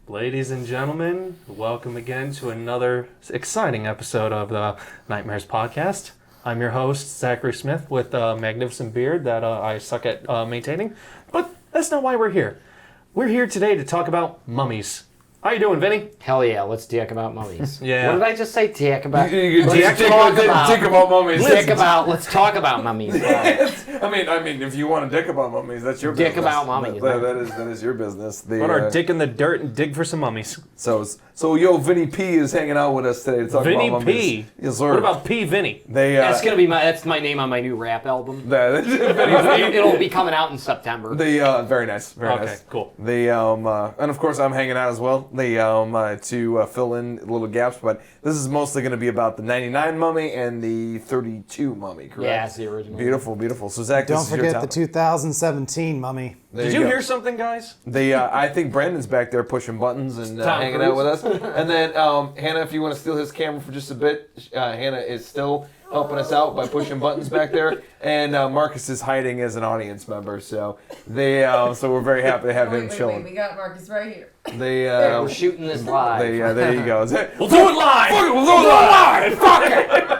Ladies and gentlemen, welcome again to another exciting episode of the Nightmares Podcast. I'm your host, Zachary Smith, with a magnificent beard that I suck at maintaining. But that's not why we're here. We're here today to talk about mummies. How you doing, Vinny? Hell yeah, let's dick about mummies. Yeah. What did I just say? Dick about? Dick about mummies. Let's talk about mummies. I mean, if you want to dick about mummies, that's your business. Dick about mummies. That is your business. Put our dick in the dirt and dig for some mummies. So Vinny P is hanging out with us today to talk Vinny about mummies. P. Yes, sir. What about P. Vinny? That's my name on my new rap album. It'll be coming out in September. Very nice. Very okay, nice. Cool. And of course I'm hanging out as well. To fill in little gaps, but this is mostly going to be about the 99 mummy and the 32 mummy, correct? Yeah, it's the original. Beautiful. So Zach, don't this is your forget topic. the 2017 mummy. Did you hear something, guys? I think Brandon's back there pushing buttons and hanging out with us. And then Hannah, if you want to steal his camera for just a bit, Hannah is still helping us out by pushing buttons back there. And Marcus is hiding as an audience member. So so we're very happy to have him chilling. We got Marcus right here. We're shooting this live. There you go. We'll do it live! We'll do it live! Fuck it!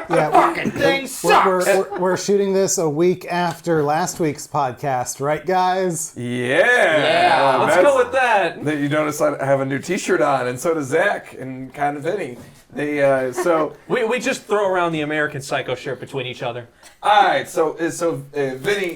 Yeah, Fucking thing sucks! we're shooting this a week after last week's podcast, right, guys? Yeah. Let's go with that. You notice I have a new T-shirt on, and so does Zach, and kind of Vinny. We just throw around the American Psycho shirt between each other. All right, so Vinny,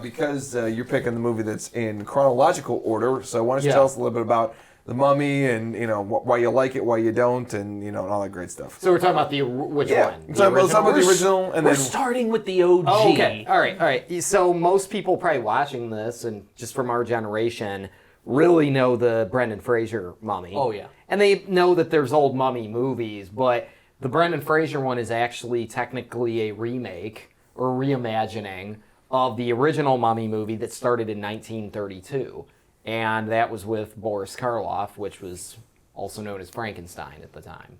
because you're picking the movie that's in chronological order, so why don't you tell us a little bit about the Mummy and why you like it, why you don't, and and all that great stuff. So we're talking about which one? So let's talk about the original, and We're then starting with the OG. Oh, okay. All right. So most people probably watching this, and just from our generation, really know the Brendan Fraser Mummy. Oh, yeah. And they know that there's old Mummy movies, but the Brendan Fraser one is actually technically a remake or reimagining of the original Mummy movie that started in 1932. And that was with Boris Karloff, which was also known as Frankenstein at the time.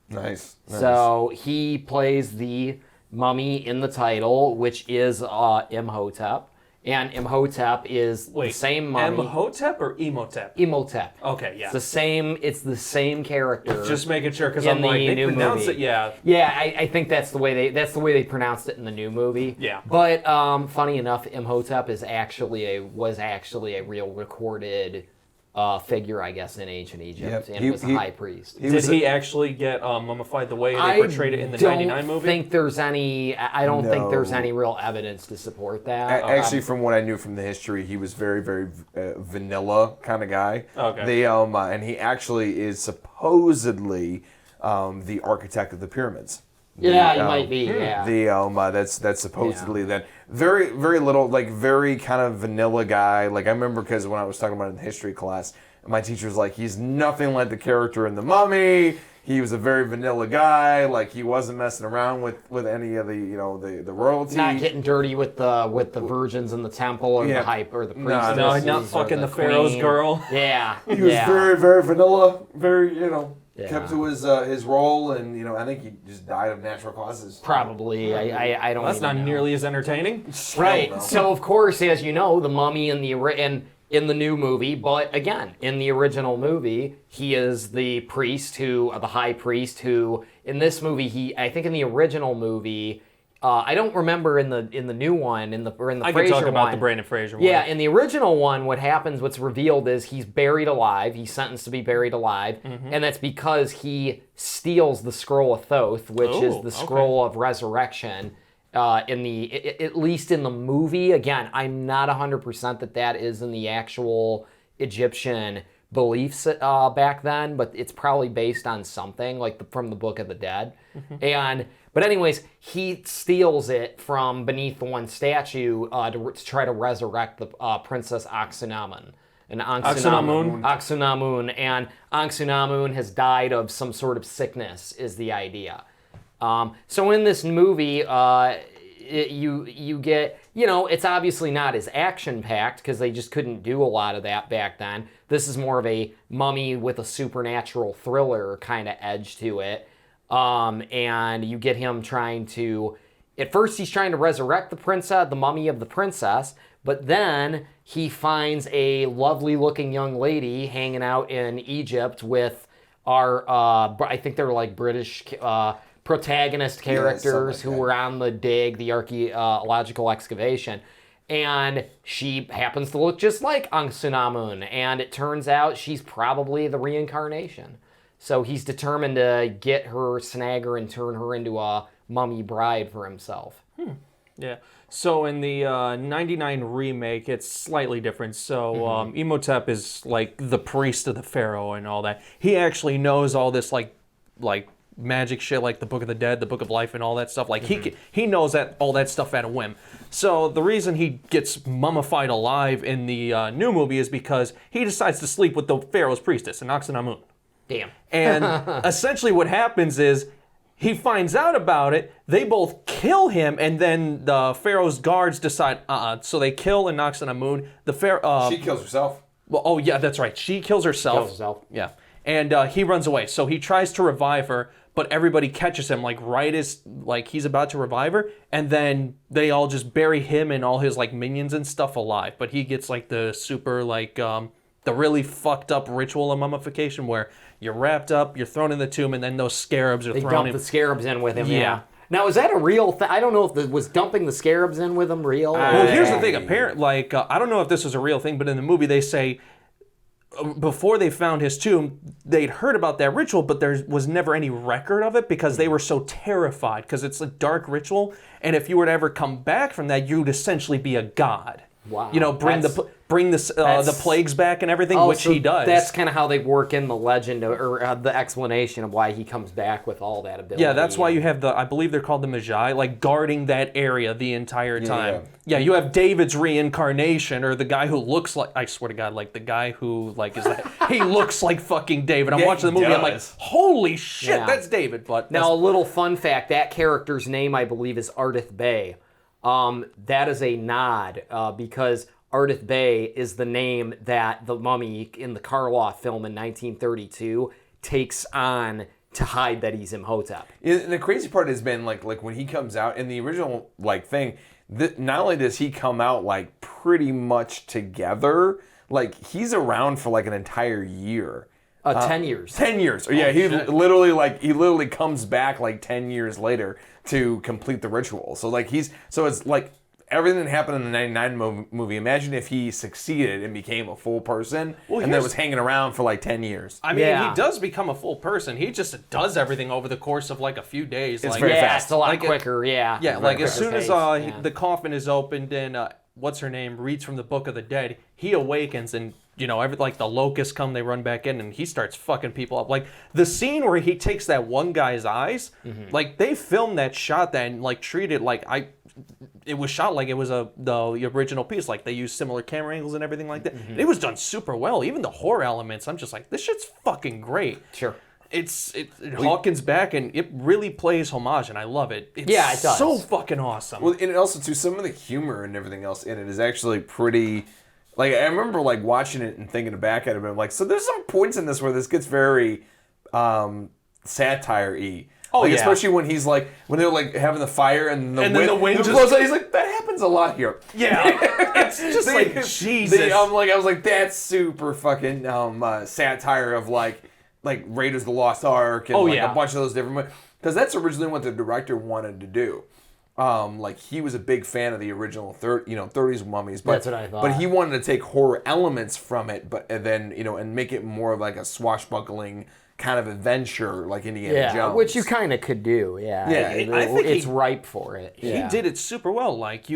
Nice. So he plays the mummy in the title, which is Imhotep. And Imhotep is the same mummy. Imhotep or Emotep? Imhotep. Okay, yeah. It's the same character. Just making sure, because I'm like, they pronounce it, yeah. Yeah, I think that's the way they pronounced it in the new movie. Yeah. But funny enough, Imhotep was actually a real recorded figure, I guess, in ancient Egypt, and was a high priest. Did he actually get mummified the way they portrayed it in the 99 movie? I don't think there's any real evidence to support that. Actually, from what I knew from the history, he was very, very vanilla kind of guy. Okay. And he actually is supposedly the architect of the pyramids. He might be. Yeah. That's supposedly that very, very little, like very kind of vanilla guy. Like I remember because when I was talking about it in history class, my teacher was like, he's nothing like the character in The Mummy. He was a very vanilla guy. Like he wasn't messing around with any of the the royalty. Not getting dirty with the virgins in the temple or the hype or the priestesses. No, not fucking the Pharaoh's girl. Yeah. He was very, very vanilla. Very, kept to his role, and I think he just died of natural causes. Probably. I don't. That's not nearly as entertaining. Right. So of course, as you know, the mummy in the new movie, but again, in the original movie, he is the high priest who, in this movie, I think in the original movie, I don't remember in the new one, in the Fraser one. I can talk about the Brendan Fraser one. Yeah, in the original one, what's revealed is he's buried alive. He's sentenced to be buried alive, and that's because he steals the Scroll of Thoth, which is the scroll of resurrection. At least in the movie, again, I'm not 100% that is in the actual Egyptian beliefs back then, but it's probably based on something like from the Book of the Dead. But anyways, he steals it from beneath one statue to try to resurrect the Princess Aksunamun. And Aksunamun, and Aksunamun has died of some sort of sickness, is the idea. So in this movie, you get, it's obviously not as action-packed because they just couldn't do a lot of that back then. This is more of a mummy with a supernatural thriller kind of edge to it. And you get him at first he's trying to resurrect the mummy of the princess, But then he finds a lovely-looking young lady hanging out in Egypt with our, I think they're like British protagonist characters who were on the dig, the archaeological excavation. And she happens to look just like Anck-su-namun, and it turns out she's probably the reincarnation. So he's determined to get her, snag her, and turn her into a mummy bride for himself. Yeah. So in the 99 remake, it's slightly different. So Imhotep is like the priest of the pharaoh and all that. He actually knows all this like magic shit, like the Book of the Dead, the Book of Life, and all that stuff. Like he knows that all that stuff at a whim. So the reason he gets mummified alive in the new movie is because he decides to sleep with the pharaoh's priestess, Anck-su-namun. Damn. And essentially what happens is he finds out about it, they both kill him, and then the pharaoh's guards decide, so they kill Anck-su-namun. The pharaoh... she kills herself. Well, oh, yeah, that's right. She kills herself. Yeah. And he runs away. So he tries to revive her, but everybody catches him, like, right as, like, he's about to revive her, and then they all just bury him and all his, like, minions and stuff alive. But he gets, like, the super, like, the really fucked up ritual of mummification where you're wrapped up, you're thrown in the tomb, and then those scarabs are They thrown in. dump the scarabs in with him, Yeah. Now, is that a real thing? I don't know if was dumping the scarabs in with him real. Well, here's the thing. Apparently, like, I don't know if this was a real thing, but in the movie they say before they found his tomb, they'd heard about that ritual, but there was never any record of it because they were so terrified because it's a dark ritual, and if you were to ever come back from that, you'd essentially be a god. Wow. You know, bring the plagues back and everything, which so he does. That's kind of how they work in the legend or the explanation of why he comes back with all that ability. Yeah, that's why you have I believe they're called the Magi, like guarding that area the entire time. Yeah, you have David's reincarnation, or the guy who looks like, I swear to God, like the guy who like is that, he looks like fucking David. I'm watching the movie, I'm like, holy shit, that's David. But now a little fun fact, that character's name I believe is Ardith Bey. That is a nod because Ardith Bey is the name that the mummy in the Karloff film in 1932 takes on to hide that he's Imhotep. And the crazy part has been like when he comes out in the original like thing, not only does he come out like pretty much together, like he's around for like an entire year. 10 years. 10 years. Yeah, he literally comes back like 10 years later to complete the ritual. So like it's like everything that happened in the 99 movie. Imagine if he succeeded and became a full person and then was hanging around for like 10 years. I mean, he does become a full person. He just does everything over the course of like a few days. It's like, very fast. It's a lot quicker, Yeah, like as soon as the coffin is opened and what's her name reads from the Book of the Dead, he awakens and you know, like the locusts come, they run back in, and he starts fucking people up. Like the scene where he takes that one guy's eyes, like they filmed that, shot that, and like treated like it was shot like it was the original piece. Like they used similar camera angles and everything like that. It was done super well. Even the horror elements, I'm just like, this shit's fucking great. Sure. Hawkins back, and it really plays homage, and I love it. It does. So fucking awesome. Well, and it also too, some of the humor and everything else in it is actually pretty. Like I remember like watching it and thinking back at it, and I'm like, so there's some points in this where this gets very satire-y. Oh, like, yeah. Especially when he's like, when they're like having the fire and the wind just blows out. He's like, that happens a lot here. Yeah. It's just like, Jesus. I was like, that's super fucking satire of like Raiders of the Lost Ark and a bunch of those different, because that's originally what the director wanted to do. Like he was a big fan of the original 30s mummies, but that's what I thought. But he wanted to take horror elements from it, and then and make it more of like a swashbuckling kind of adventure, like Indiana Jones. Which you kind of could do. Yeah, I think it's ripe for it. He did it super well. Like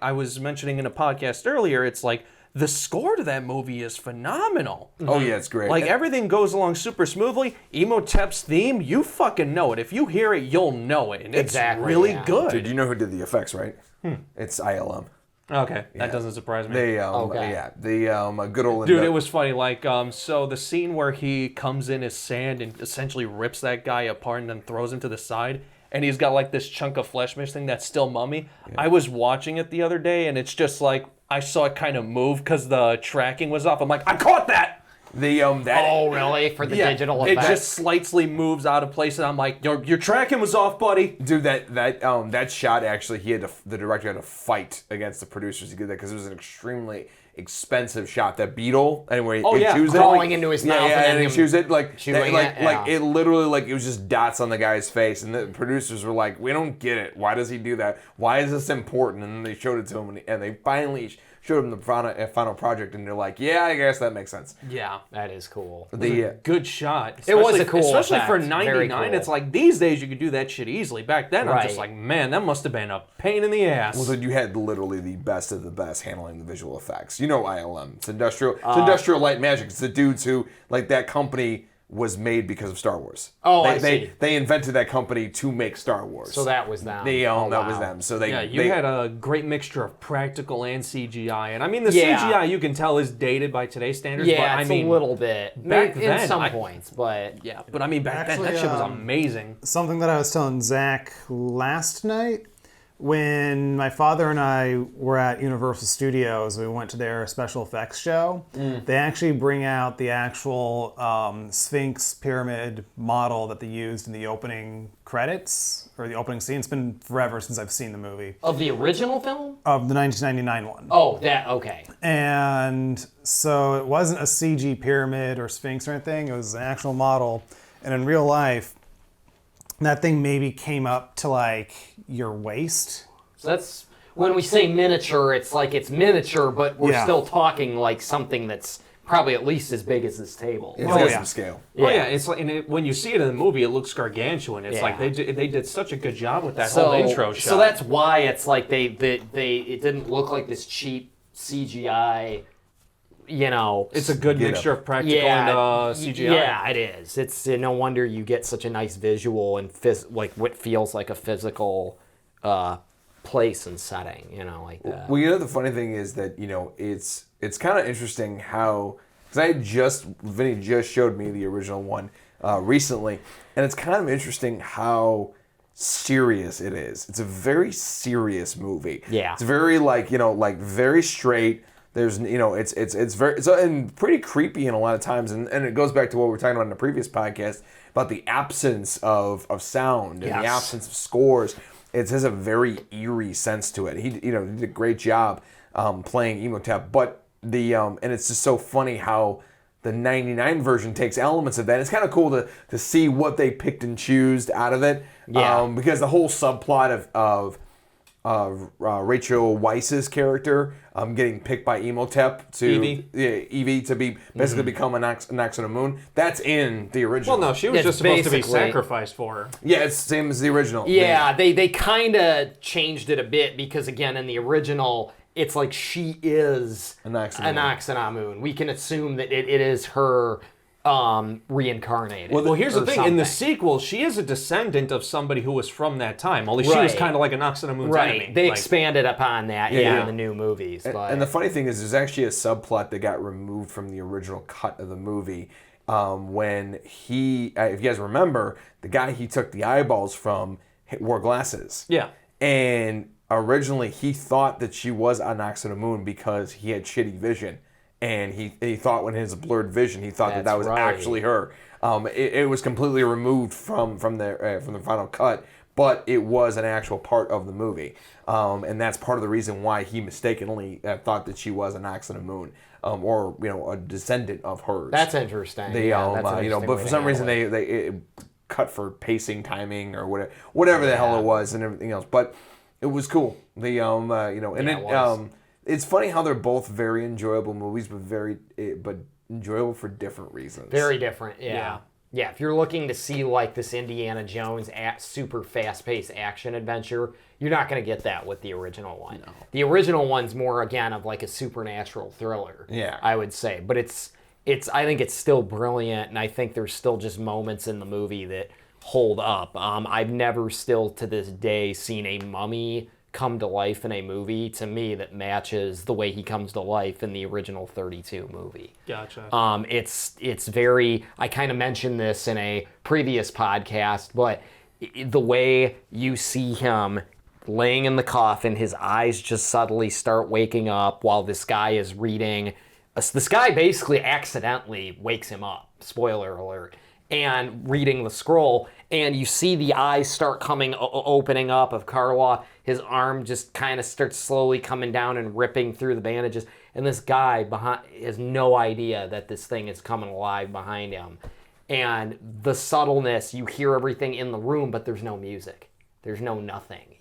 I was mentioning in a podcast earlier, it's like the score to that movie is phenomenal. Oh yeah, it's great. Like everything goes along super smoothly. Imhotep's theme, you fucking know it. If you hear it, you'll know it, and it's really good. Dude, you know who did the effects, right? It's ILM. Okay, that doesn't surprise me. The good old dude. It was funny. Like, so the scene where he comes in as sand and essentially rips that guy apart and then throws him to the side, and he's got like this chunk of flesh missing that's still mummy. Yeah. I was watching it the other day, and it's just like I saw it kind of move because the tracking was off. I'm like, I caught that. Oh, really? For the digital it effect? just slightly moves out of place, and I'm like, your tracking was off, buddy. Dude, that shot actually, the director had to fight against the producers to get that because it was an extremely expensive shot. That beetle, anyway, chews crawling it, into his mouth, and then him he chews it chewing like it literally like it was just dots on the guy's face, and the producers were like, we don't get it. Why does he do that? Why is this important? And then they showed it to him, and they finally showed him the final project, and they're like, yeah, I guess that makes sense. Yeah. That is cool. Good shot. It was a cool especially effect. for Very '99. cool. It's like these days you could do that shit easily. Back then, I'm just Right. like, man, that must have been a pain in the ass. Well, then you had literally the best of the best handling the visual effects. You know ILM. It's Industrial Light Magic. It's the dudes who, like, that company was made because of Star Wars. Oh, I see. They invented that company to make Star Wars. So that was them. That was them. So they had a great mixture of practical and CGI, and I mean the Yeah. CGI you can tell is dated by today's standards. Yeah, but I it's mean, a little bit. back in then, some points, but yeah, but I mean back then Actually, that shit was amazing. Something that I was telling Zach last night when my father and I were at Universal Studios, we went to their special effects show. They actually bring out the actual Sphinx pyramid model that they used in the opening credits or the opening scene. It's been forever since I've seen the movie of the original film? of the 1999 one. Oh, that okay. And so it wasn't a CG pyramid or Sphinx or anything. It was an actual model. And in real life, that thing maybe came up to like your waist. So that's when we say miniature, it's like it's miniature, but we're Yeah. still talking like something that's probably at least as big as this table. It's Oh, got yeah. some scale. Oh yeah, it's like when you see it in the movie, it looks gargantuan. It's Yeah. like they did such a good job with that whole intro shot. So that's why it's like they it didn't look like this cheap CGI. it's a good mixture of practical and CGI. Yeah, it is. It's no wonder you get such a nice visual and like what feels like a physical place and setting. Like that. Well, the funny thing is that it's kind of interesting how because Vinny just showed me the original one recently, and it's kind of interesting how serious it is. It's a very serious movie. Yeah. It's very like very straight. There's it's very and pretty creepy in a lot of times, and it goes back to what we were talking about in the previous podcast about the absence of sound and the Yes. absence of scores. It has a very eerie sense to it. He did a great job playing Emotep, but and it's just so funny how the '99 version takes elements of that. It's kind of cool to see what they picked and chose out of it. Yeah. Because the whole subplot of Rachel Weisz's character getting picked by Emotep to Evie to be basically become an Nox on a Moon. That's in the original. Well, no, she was It's just supposed to be basically- sacrificed for her. Yeah, it's the same as the original. Yeah, they kind of changed it a bit because again, in the original, it's like she is Anaxinamun. We can assume that it is her reincarnated. Well, here's the or thing. In the something. sequel, she is a descendant of somebody who was from that time. Only she was Right. kind of like a Nox on a Moon's Right, enemy. they Like, expanded upon that in the new movies. But And the funny thing is, there's actually a subplot that got removed from the original cut of the movie. When he, if you guys remember, the guy he took the eyeballs from wore glasses. Yeah. And originally he thought that she was Anax on the Moon because he had shitty vision. And he thought when his blurred vision, he thought that That's was right. actually her. It was completely removed from the final cut, but it was an actual part of the movie. And that's part of the reason why he mistakenly thought that she was Anax on the Moon. Or a descendant of hers. that's interesting. They, Yeah, that's an interesting but way for to some reason handle they it cut for pacing, timing, or whatever the hell it was, and everything else. But it was cool. And it was. It's funny how they're both very enjoyable movies, but enjoyable for different reasons. Very different, yeah. Yeah, if you're looking to see like this Indiana Jones super fast-paced action adventure, you're not going to get that with the original one. No. The original one's more again of like a supernatural thriller. Yeah. I would say, but it's I think it's still brilliant, and I think there's still just moments in the movie that hold up. I've never still to this day seen a mummy come to life in a movie to me that matches the way he comes to life in the original 32 movie. Gotcha. It's very, I kind of mentioned this in a previous podcast, but the way you see him laying in the coffin, his eyes just suddenly start waking up while this guy is reading this guy basically accidentally wakes him up. Spoiler alert. And reading the scroll, and you see the eyes start coming, opening up of Karloff. His arm just kind of starts slowly coming down and ripping through the bandages. And this guy behind has no idea that this thing is coming alive behind him. And the subtleness, you hear everything in the room, but there's no music. There's no nothing.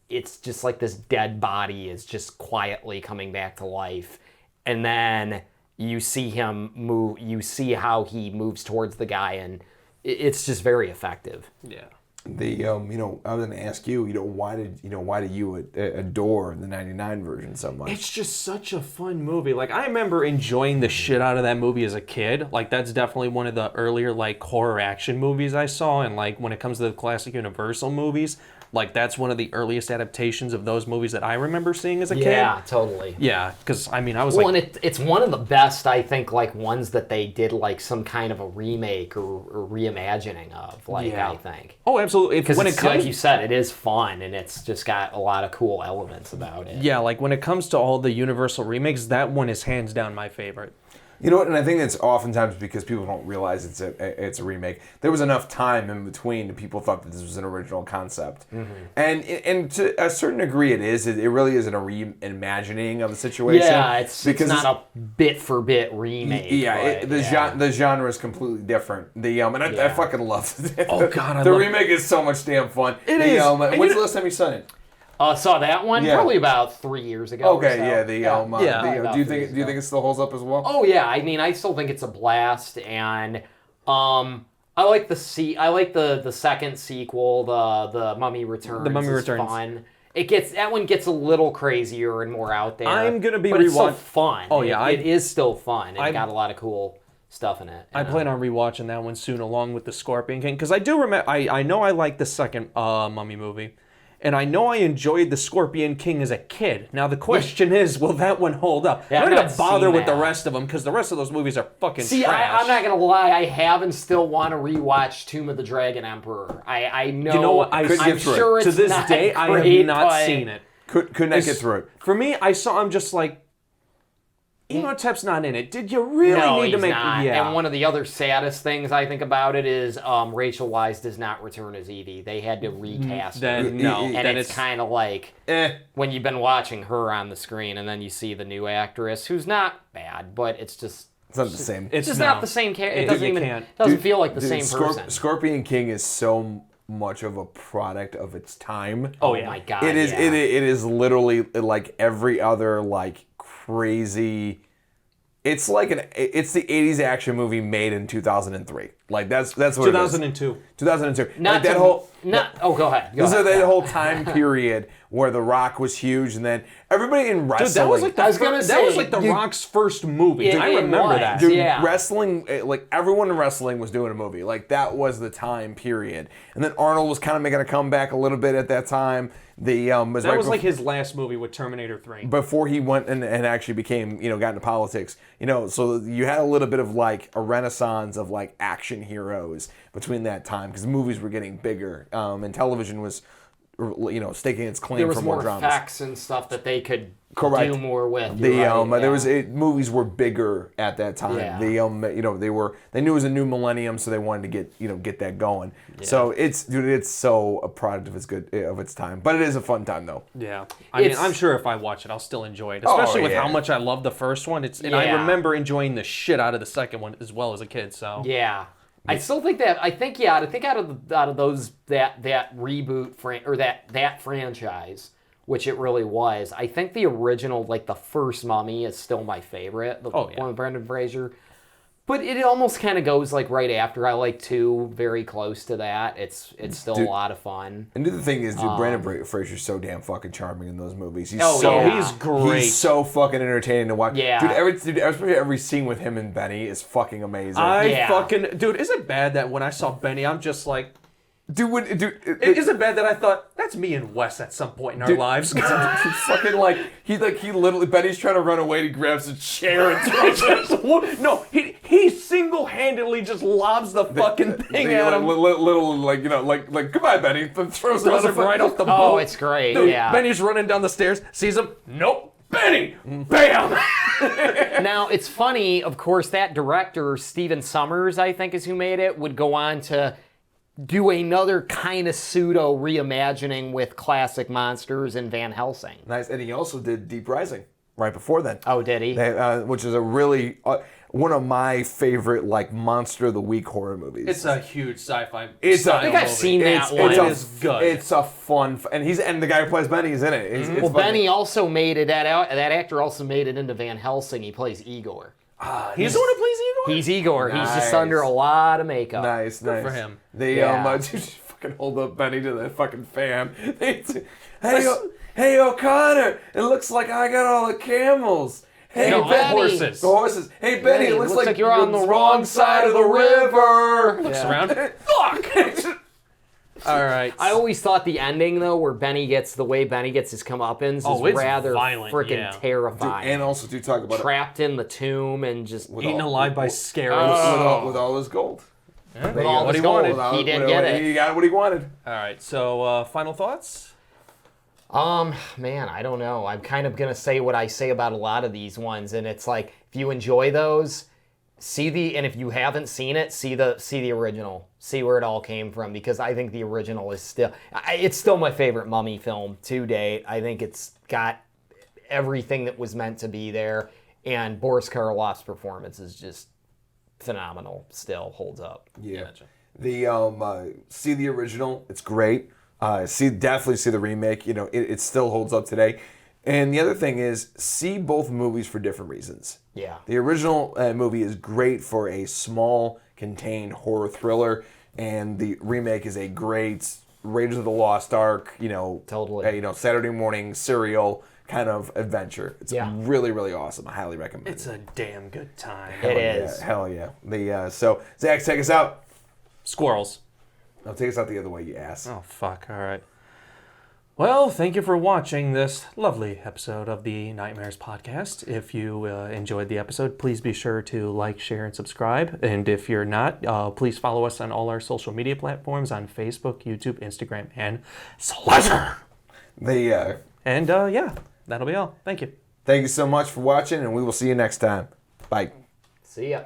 It's just like this dead body is just quietly coming back to life. And then you see him move, you see how he moves towards the guy, and it's just very effective. Yeah. I was going to ask you, why did you adore the 99 version so much? It's just such a fun movie. Like, I remember enjoying the shit out of that movie as a kid. Like, that's definitely one of the earlier, like, horror action movies I saw. And, like, when it comes to the classic Universal movies, like, that's one of the earliest adaptations of those movies that I remember seeing as a kid. Yeah, totally. Yeah, because, I mean, I was well, like... and it's one of the best, I think, like, ones that they did, like, some kind of a remake or reimagining of, like, Yeah. I think. Oh, absolutely. Because like you said, it is fun, and it's just got a lot of cool elements about it. Yeah, like, when it comes to all the Universal remakes, that one is hands down my favorite. You know what? And I think that's oftentimes because people don't realize it's a remake. There was enough time in between that people thought that this was an original concept, and to a certain degree, it is. It really is a reimagining of the situation. Yeah, it's not a bit for bit remake. Yeah, the genre is completely different. I fucking love it. Oh God, the remake is so much damn fun. It is. When's the last time you saw it? Saw that one probably about 3 years ago. Okay, or so. Do you think it still holds up as well? Oh yeah, I mean, I still think it's a blast, and I like the second sequel, the Mummy Returns. The Mummy is Returns. Fun. That one gets a little crazier and more out there. I'm gonna be but it's still rewatch- fun. Oh, yeah, it is still fun. It got a lot of cool stuff in it. I plan on rewatching that one soon, along with the Scorpion King, because I do remember. I know I like the second Mummy movie, and I know I enjoyed the Scorpion King as a kid. Now the question is, will that one hold up? Yeah, I'm I've not not gonna bother seen with the that. rest of them, because the rest of those movies are fucking See, trash. I'm not gonna lie. I have and still want to rewatch Tomb of the Dragon Emperor. I know. You know what? Couldn't I'm get through it. sure it's To this not day, I great, have not but- seen it. Could not get through it. For me, I'm just like, Imhotep's not in it. Did you really No, need to he's make? not. Yeah. And one of the other saddest things I think about it is Rachel Weisz does not return as Evie. They had to recast her. Then no, And then it's kind of like when you've been watching her on the screen and then you see the new actress, who's not bad, but it's just It's not the same. it's just not the same character. It doesn't you even can't. feel like the same person. Scorpion King is so much of a product of its time. Oh yeah. My God, It is. yeah. It is literally like every other like crazy. It's like it's the 80s action movie made in 2003. Like that's what 2002. it is. 2002. Not like that to- whole. Not. Oh, go ahead. Go So ahead. that whole time period where The Rock was huge, and then everybody in wrestling. Dude, that was like I was gonna that was say, like The Rock's first movie. It- I it remember was. that. Dude, Yeah. wrestling, like everyone in wrestling was doing a movie. Like that was the time period. And then Arnold was kind of making a comeback a little bit at that time. That was like his last movie with Terminator 3. before he went and actually became, got into politics. So you had a little bit of like a renaissance of like action heroes between that time because movies were getting bigger and television was, staking its claim there was for more more dramas. effects and stuff that they could Correct. do more with. The You're right, there was yeah. movies were bigger at that time. Yeah. They they knew it was a new millennium, so they wanted to get that going. So it's so a product of its time, but it is a fun time though. Yeah, I mean, It's- I'm sure if I watch it, I'll still enjoy it, especially with yeah. how much I love the first one. And I Yeah. remember enjoying the shit out of the second one as well as a kid. So Yeah. I still think that I think out of those that reboot or that franchise, which it really was, I think the original, like the first Mummy, is still my favorite. The Oh, yeah. one with Brendan Fraser. But it almost kind of goes like right after. I like 2, very close to that. It's still Dude. a lot of fun. And the thing is, dude, Brandon Fraser's so damn fucking charming in those movies. He's Oh, so yeah. he's great. He's so fucking entertaining to watch. Yeah. Especially every scene with him and Benny is fucking amazing. Dude, is it bad that when I saw Benny, I'm just like, is it bad that I thought that's me and Wes at some point in our lives? fucking like he literally Benny's trying to run away. He grabs a chair and No, he single-handedly just lobs the fucking thing at him. little like goodbye Benny. Throws Throws it right off the boat. Oh, it's great. Dude, yeah. Benny's running down the stairs, sees him. Nope. Benny! Bam! Now, it's funny, of course, that director, Steven Sommers, I think is who made it, would go on to do another kind of pseudo reimagining with classic monsters in Van Helsing. Nice. And he also did Deep Rising right before then. Oh, did he? Which is a really one of my favorite like Monster of the Week horror movies. It's a huge sci-fi. It's style I think I've movie. seen that one. It is good. It's a fun, and the guy who plays Benny is in it. It's Well, fucking- Benny also made it. That actor also made it into Van Helsing. He plays Igor. He's the one who plays Igor? He's Igor. He's just Nice. under a lot of makeup. Nice, nice. for him. They Yeah. just fucking hold up Benny to the fucking fam. Hey O'Connor, it looks like I got all the camels. Hey, No, Benny. horses. The horses. Hey, Benny, it looks like you're on the wrong side of the river. Looks around. Fuck! All right. I always thought the ending though, where Benny gets his comeuppance, Oh, is it's rather violent, freaking yeah. terrifying. And also, do talk about Trapped in the tomb and just Eaten alive by scarabs. with all his gold. Yeah, with all what his he wanted. gold. He didn't get it. He got what he wanted. All right. So, final thoughts? Man, I don't know. I'm kind of gonna say what I say about a lot of these ones, and it's like if you enjoy those, and if you haven't seen it, see the original, see where it all came from, because I think the original is still my favorite Mummy film to date. I think it's got everything that was meant to be there, and Boris Karloff's performance is just phenomenal. Still holds up. Yeah. Gotcha. The see the original. It's great. Definitely see the remake. You know, it still holds up today. And the other thing is, see both movies for different reasons. Yeah. The original movie is great for a small, contained horror thriller, and the remake is a great Raiders of the Lost Ark. Totally. Saturday morning serial kind of adventure. It's really, really awesome. I highly recommend it. It's a damn good time. It is. Hell yeah. So Zach, take us out. Squirrels. No, take us out the other way, you ass. Oh, fuck. All right. Well, thank you for watching this lovely episode of the Nightmares podcast. If you enjoyed the episode, please be sure to like, share, and subscribe. And if you're not, please follow us on all our social media platforms on Facebook, YouTube, Instagram, and Slither. And that'll be all. Thank you. Thank you so much for watching, and we will see you next time. Bye. See ya.